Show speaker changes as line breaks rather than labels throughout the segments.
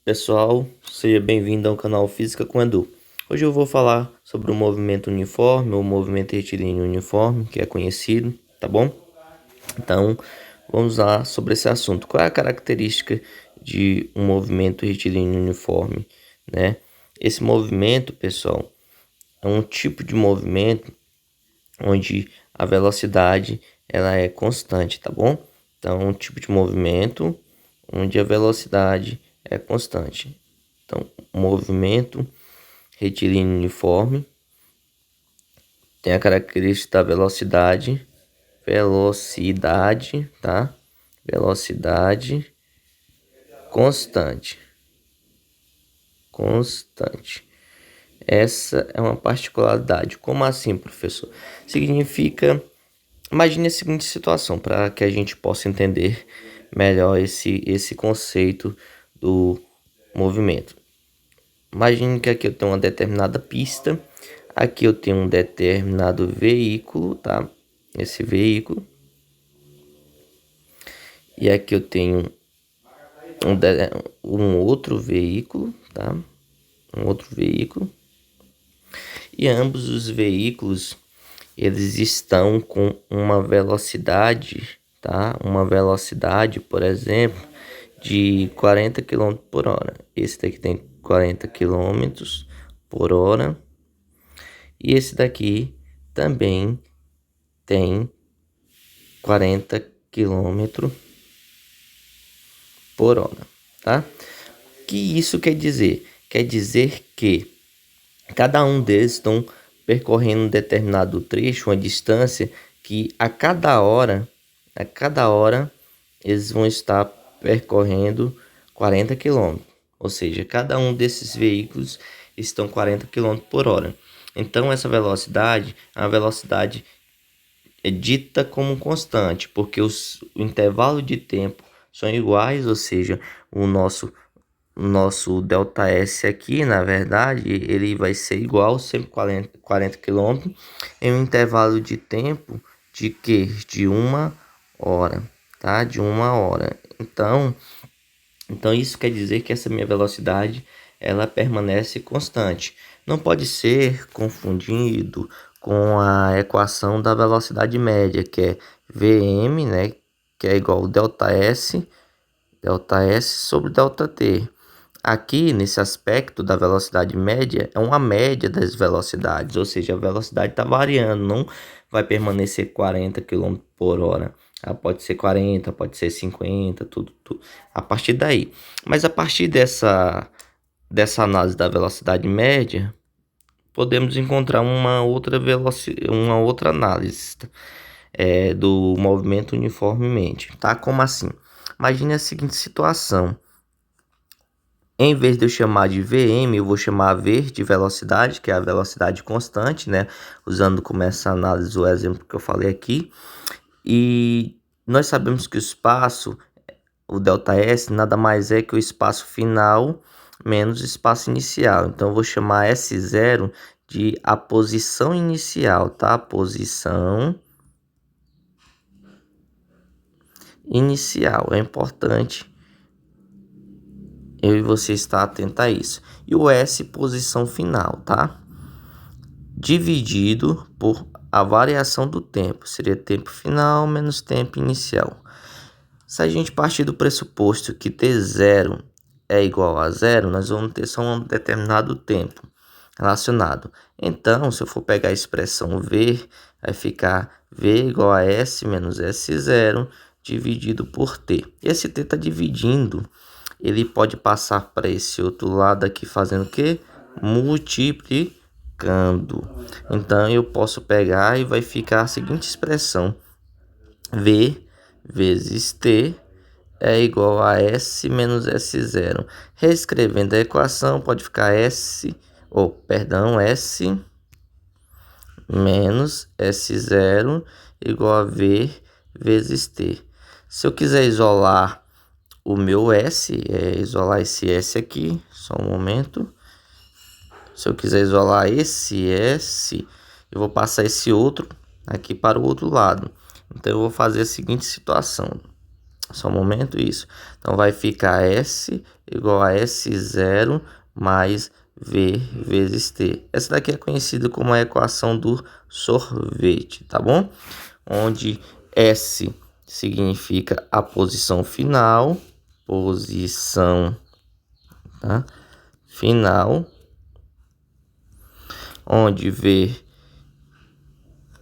Pessoal, seja bem-vindo ao canal Física com Edu. Hoje eu vou falar sobre o movimento uniforme, ou movimento retilíneo uniforme, que é conhecido, tá bom? Então, vamos lá sobre esse assunto. Qual é a característica de um movimento retilíneo uniforme, né? Esse movimento, pessoal, é um tipo de movimento onde a velocidade ela é constante, tá bom? Então, um tipo de movimento onde a velocidade é constante. Então, movimento retilíneo uniforme tem a característica da velocidade, tá? Velocidade constante. Essa é uma particularidade. Como assim, professor? Significa, imagine a seguinte situação, para que a gente possa entender melhor esse conceito do movimento. Imagine que aqui eu tenho uma determinada pista, aqui eu tenho um determinado veículo, tá? Esse veículo. E aqui eu tenho um outro veículo, tá? Um outro veículo. E ambos os veículos, eles estão com uma velocidade, tá? Uma velocidade, por exemplo, de 40 km por hora. Esse daqui tem 40 km por hora. E esse daqui também tem 40 km por hora, tá? O que isso quer dizer? Quer dizer que cada um deles estão percorrendo um determinado trecho, uma distância que a cada hora, eles vão estar percorrendo 40 km. Ou seja, cada um desses veículos estão 40 km por hora. Então essa velocidade é uma velocidade dita como constante, porque o intervalo de tempo são iguais, ou seja, o nosso ΔS aqui, na verdade, ele vai ser igual, sempre 40 km, em um intervalo de tempo de que? De 1 hora, tá? De 1 hora. Então isso quer dizer que essa minha velocidade, ela permanece constante. Não pode ser confundido com a equação da velocidade média, que é Vm, né? Que é igual ΔS sobre ΔT. Aqui, nesse aspecto da velocidade média, é uma média das velocidades, ou seja, a velocidade está variando, não vai permanecer 40 km por hora. Ela pode ser 40, pode ser 50, tudo a partir daí. Mas a partir dessa análise da velocidade média, podemos encontrar uma outra análise do movimento uniformemente, tá? Como assim? Imagine a seguinte situação. Em vez de eu chamar de Vm, eu vou chamar V de velocidade, que é a velocidade constante, né? Usando como essa análise o exemplo que eu falei aqui. E nós sabemos que o espaço, o ΔS, nada mais é que o espaço final menos o espaço inicial. Então eu vou chamar S0 de a posição inicial, tá? Posição inicial. É importante eu e você estar atento a isso. E o S, posição final, tá? Dividido por a variação do tempo. Seria tempo final menos tempo inicial. Se a gente partir do pressuposto que T0 é igual a zero, nós vamos ter só um determinado tempo relacionado. Então, se eu for pegar a expressão V, vai ficar V igual a S menos S0 dividido por T. Esse T está dividindo, ele pode passar para esse outro lado aqui fazendo o quê? Multiplicando. Então, eu posso pegar e vai ficar a seguinte expressão. V vezes T é igual a S menos S0. Reescrevendo a equação, pode ficar S menos S0 igual a V vezes T. Se eu quiser isolar o meu S, isolar esse S aqui, só um momento. Se eu quiser isolar esse S, eu vou passar esse outro aqui para o outro lado. Então eu vou fazer a seguinte situação. Só um momento, isso. Então, vai ficar S igual a S0 mais V vezes T. Essa daqui é conhecida como a equação do sorvete, tá bom? Onde S significa a posição final, tá? Final, onde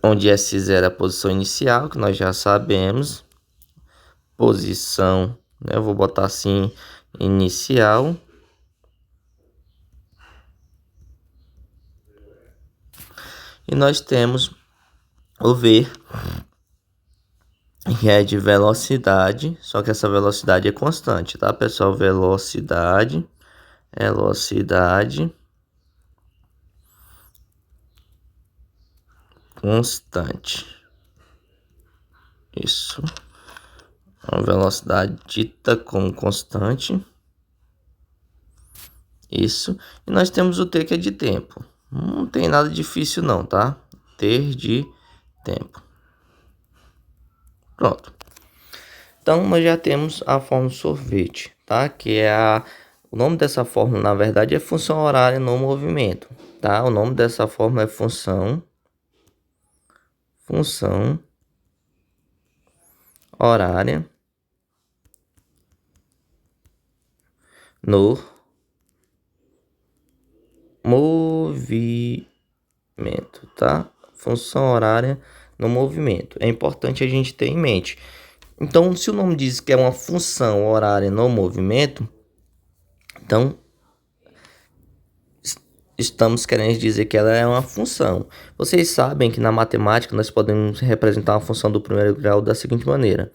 S0 é a posição inicial, que nós já sabemos, posição, né? Eu vou botar assim, inicial. E nós temos o V, que é de velocidade, só que essa velocidade é constante, tá, pessoal? Velocidade constante. Isso. A velocidade dita como constante. Isso. E nós temos o T, que é de tempo. Não tem nada difícil não, tá? T de tempo. Pronto. Então, nós já temos a fórmula sorvete, tá? Que é o nome dessa fórmula, na verdade, é função horária no movimento, tá? O nome dessa fórmula é função horária no movimento, tá? Função horária no movimento. É importante a gente ter em mente. Então, se o nome diz que é uma função horária no movimento, então estamos querendo dizer que ela é uma função. Vocês sabem que na matemática nós podemos representar uma função do primeiro grau da seguinte maneira: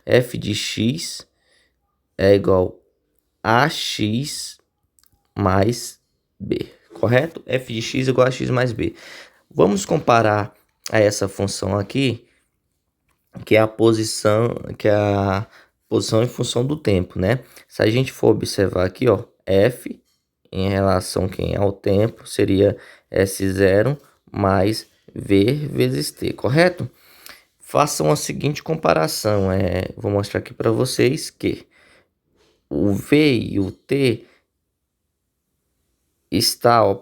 f de x é igual a x mais b, correto? F de x é igual a x mais b. Vamos comparar a essa função aqui, que é a posição em função do tempo, né? Se a gente for observar aqui, ó, f em relação ao tempo seria S0 mais V vezes T, correto? Façam a seguinte comparação, vou mostrar aqui para vocês que o V e o T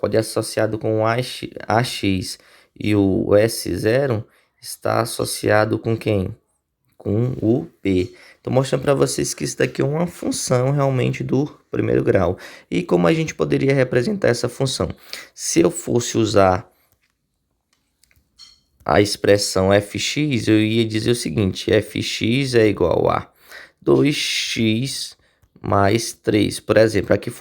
pode ser associado com o AX e o S0 está associado com quem? Com o P. Estou mostrando para vocês que isso daqui é uma função realmente do primeiro grau. E como a gente poderia representar essa função? Se eu fosse usar a expressão fx, eu ia dizer o seguinte: fx é igual a 2x mais 3. Por exemplo, aqui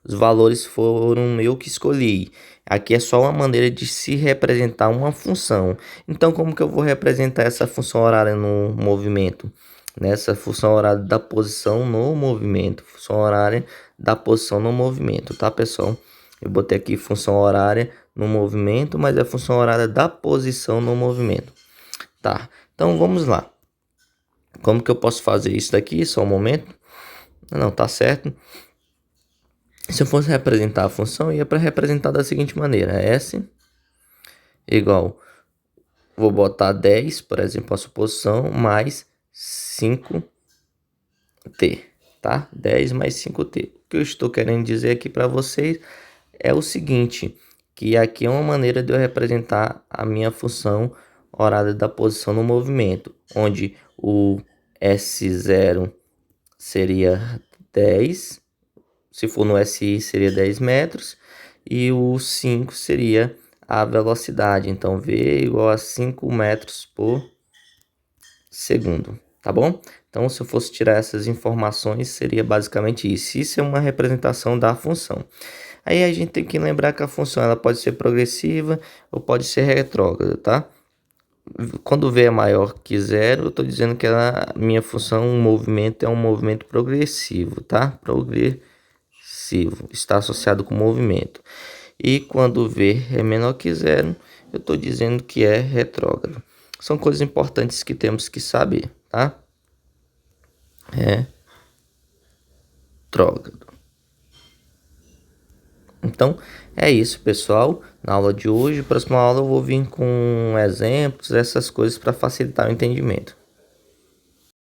os valores foram eu que escolhi. Aqui é só uma maneira de se representar uma função. Então, como que eu vou representar essa função horária no movimento? Nessa função horária da posição no movimento. Função horária da posição no movimento, tá, pessoal? Eu botei aqui função horária no movimento, mas é função horária da posição no movimento. Tá, então vamos lá. Como que eu posso fazer isso daqui? Só um momento. Não, tá certo. Se eu fosse representar a função, ia para representar da seguinte maneira: S igual, vou botar 10, por exemplo, a suposição, mais 5t, tá? 10 mais 5t. O que eu estou querendo dizer aqui para vocês é o seguinte, que aqui é uma maneira de eu representar a minha função horária da posição no movimento, onde o S0 seria 10, se for no SI seria 10 metros, e o 5 seria a velocidade, então V igual a 5 metros por segundo, tá bom? Então, se eu fosse tirar essas informações, seria basicamente isso. Isso é uma representação da função. Aí a gente tem que lembrar que a função ela pode ser progressiva ou pode ser retrógrada, tá? Quando V é maior que zero, eu estou dizendo que minha função, movimento, é um movimento progressivo, tá? Progressivo, está associado com movimento. E quando V é menor que zero, eu estou dizendo que é retrógrado. São coisas importantes que temos que saber, tá? Retrógrado. Então, é isso, pessoal. Na aula de hoje, próxima aula eu vou vir com exemplos, essas coisas para facilitar o entendimento.